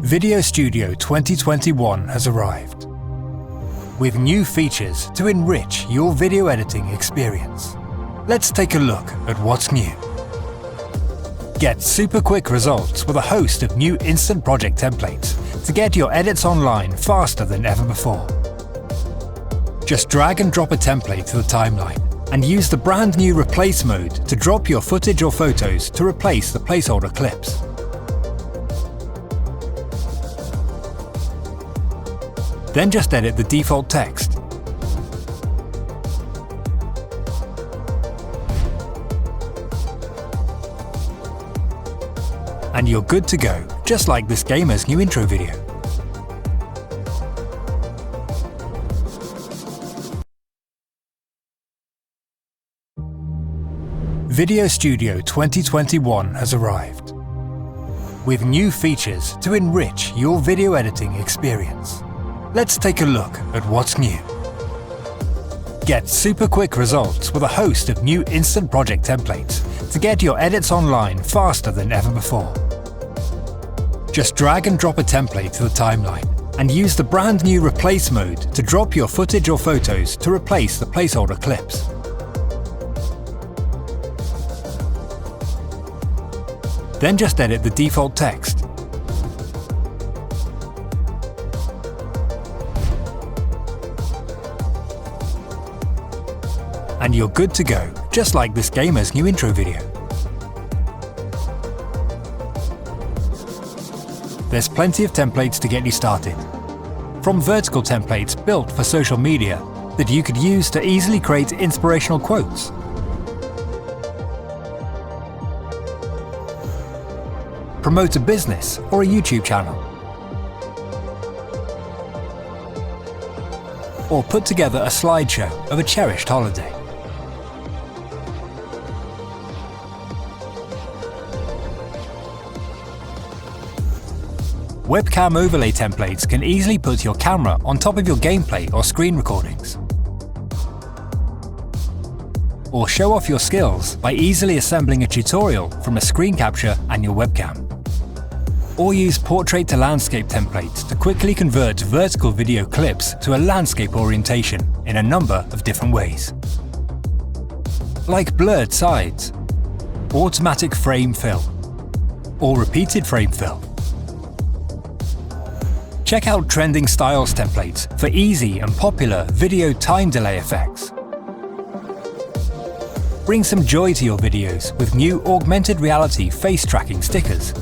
VideoStudio 2021 has arrived, with new features to enrich your video editing experience. Let's take a look at what's new. Get super quick results with a host of new instant project templates to get your edits online faster than ever before. Just drag and drop a template to the timeline and use the brand new replace mode to drop your footage or photos to replace the placeholder clips. Then just edit the default text. And you're good to go, just like this gamer's new intro video. VideoStudio 2021 has arrived, with new features to enrich your video editing experience. Let's take a look at what's new. Get super quick results with a host of new instant project templates to get your edits online faster than ever before. Just drag and drop a template to the timeline and use the brand new replace mode to drop your footage or photos to replace the placeholder clips. Then just edit the default text. And you're good to go, just like this gamer's new intro video. There's plenty of templates to get you started. From vertical templates built for social media that you could use to easily create inspirational quotes, promote a business or a YouTube channel, or put together a slideshow of a cherished holiday. Webcam overlay templates can easily put your camera on top of your gameplay or screen recordings, or show off your skills by easily assembling a tutorial from a screen capture and your webcam. Or use portrait to landscape templates to quickly convert vertical video clips to a landscape orientation in a number of different ways. Like blurred sides, automatic frame fill, or repeated frame fill. Check out trending styles templates for easy and popular video time delay effects. Bring some joy to your videos with new augmented reality face tracking stickers.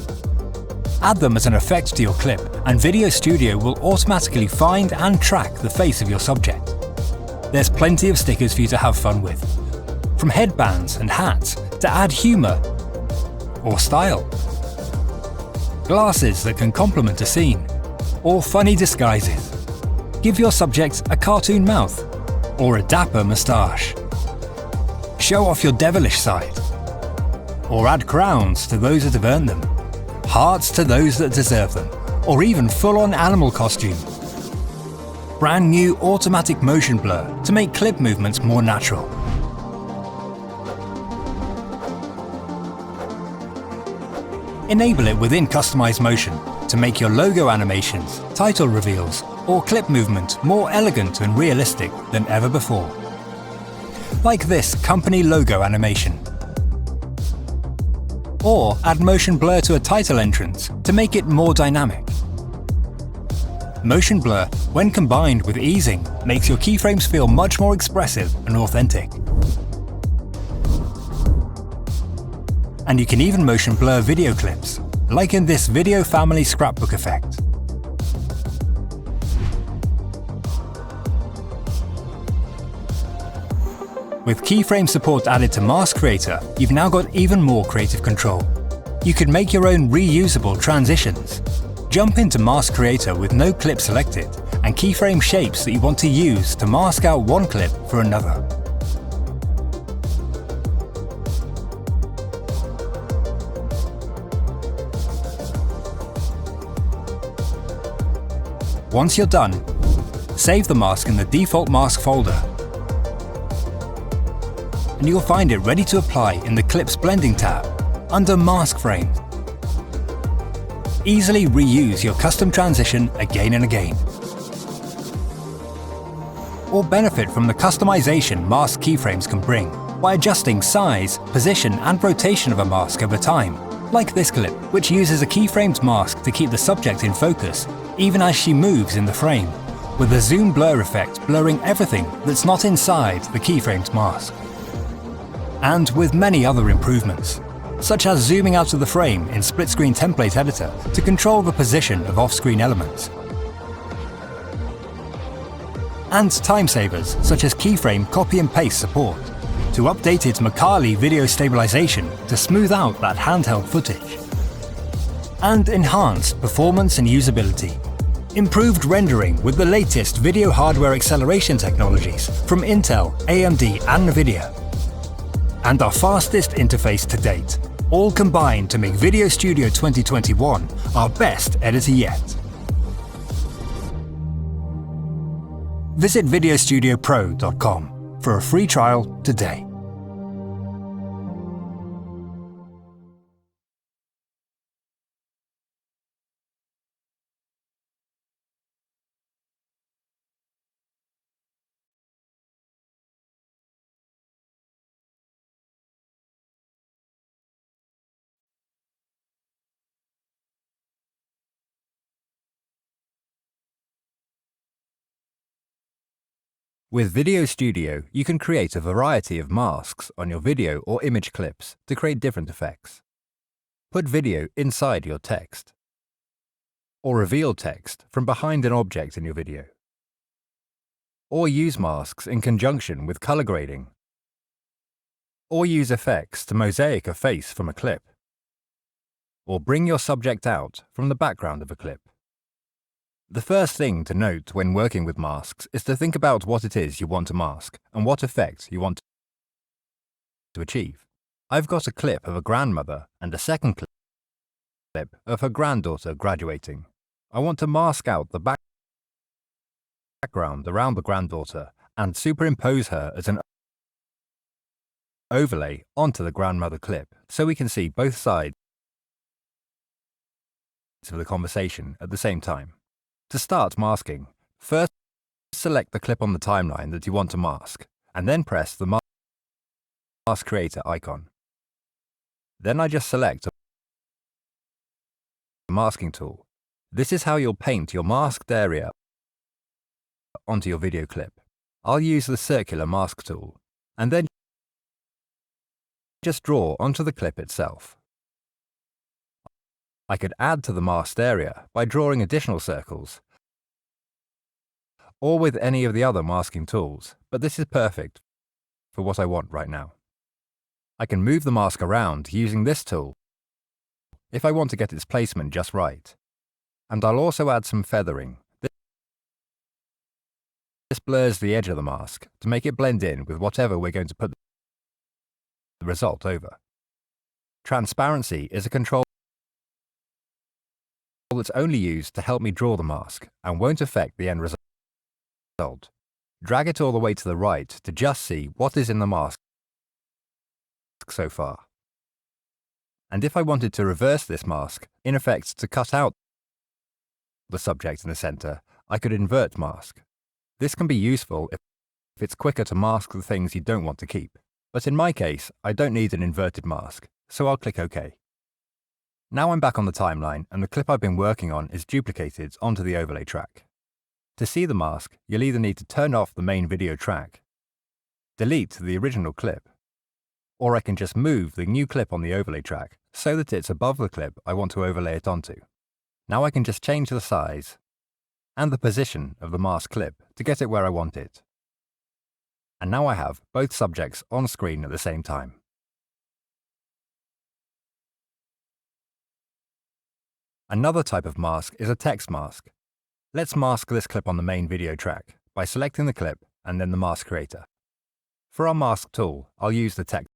Add them as an effect to your clip, and VideoStudio will automatically find and track the face of your subject. There's plenty of stickers for you to have fun with, from headbands and hats to add humor or style. Glasses that can complement a scene, or funny disguises. Give your subject a cartoon mouth or a dapper moustache. Show off your devilish side, or add crowns to those that have earned them, hearts to those that deserve them, or even full-on animal costume. Brand new automatic motion blur to make clip movements more natural. Enable it within Customize Motion to make your logo animations, title reveals, or clip movement more elegant and realistic than ever before. Like this company logo animation. Or add motion blur to a title entrance to make it more dynamic. Motion blur, when combined with easing, makes your keyframes feel much more expressive and authentic. And you can even motion blur video clips, like in this video family scrapbook effect. With keyframe support added to Mask Creator, you've now got even more creative control. You can make your own reusable transitions. Jump into Mask Creator with no clip selected, and keyframe shapes that you want to use to mask out one clip for another. Once you're done, save the mask in the default mask folder, and you'll find it ready to apply in the Clips Blending tab under Mask Frame. easily reuse your custom transition again and again. Or benefit from the customization mask keyframes can bring by adjusting size, position and rotation of a mask over time, like this clip, which uses a keyframed mask to keep the subject in focus even as she moves in the frame, with a zoom blur effect blurring everything that's not inside the keyframed mask. And with many other improvements, such as zooming out of the frame in split-screen template editor to control the position of off-screen elements. And time savers such as keyframe copy and paste support, to updated Macali video stabilization to smooth out that handheld footage. And enhanced performance and usability. Improved rendering with the latest video hardware acceleration technologies from Intel, AMD and NVIDIA. And our fastest interface to date, all combined to make VideoStudio 2021 our best editor yet. Visit VideoStudioPro.com for a free trial today. With VideoStudio, you can create a variety of masks on your video or image clips to create different effects. Put video inside your text. Or reveal text from behind an object in your video. Or use masks in conjunction with color grading. Or use effects to mosaic a face from a clip. Or bring your subject out from the background of a clip. The first thing to note when working with masks is to think about what it is you want to mask and what effect you want to achieve. I've got a clip of a grandmother and a second clip of her granddaughter graduating. I want to mask out the background around the granddaughter and superimpose her as an overlay onto the grandmother clip so we can see both sides of the conversation at the same time. To start masking, first select the clip on the timeline that you want to mask, and then press the Mask Creator icon. Then I just select a masking tool. This is how you'll paint your masked area onto your video clip. I'll use the circular mask tool, and then just draw onto the clip itself. I could add to the masked area by drawing additional circles, or with any of the other masking tools, but this is perfect for what I want right now. I can move the mask around using this tool if I want to get its placement just right. And I'll also add some feathering. This blurs the edge of the mask to make it blend in with whatever we're going to put the result over. Transparency is a control that's only used to help me draw the mask and won't affect the end result. Drag it all the way to the right to just see what is in the mask so far. And if I wanted to reverse this mask, in effect to cut out the subject in the center, I could invert mask. This can be useful if it's quicker to mask the things you don't want to keep. But in my case, I don't need an inverted mask, so I'll click OK. Now I'm back on the timeline and the clip I've been working on is duplicated onto the overlay track. To see the mask, you'll either need to turn off the main video track, delete the original clip, or I can just move the new clip on the overlay track so that it's above the clip I want to overlay it onto. Now I can just change the size and the position of the mask clip to get it where I want it. And now I have both subjects on screen at the same time. Another type of mask is a text mask. Let's mask this clip on the main video track by selecting the clip and then the Mask Creator. For our mask tool, I'll use the text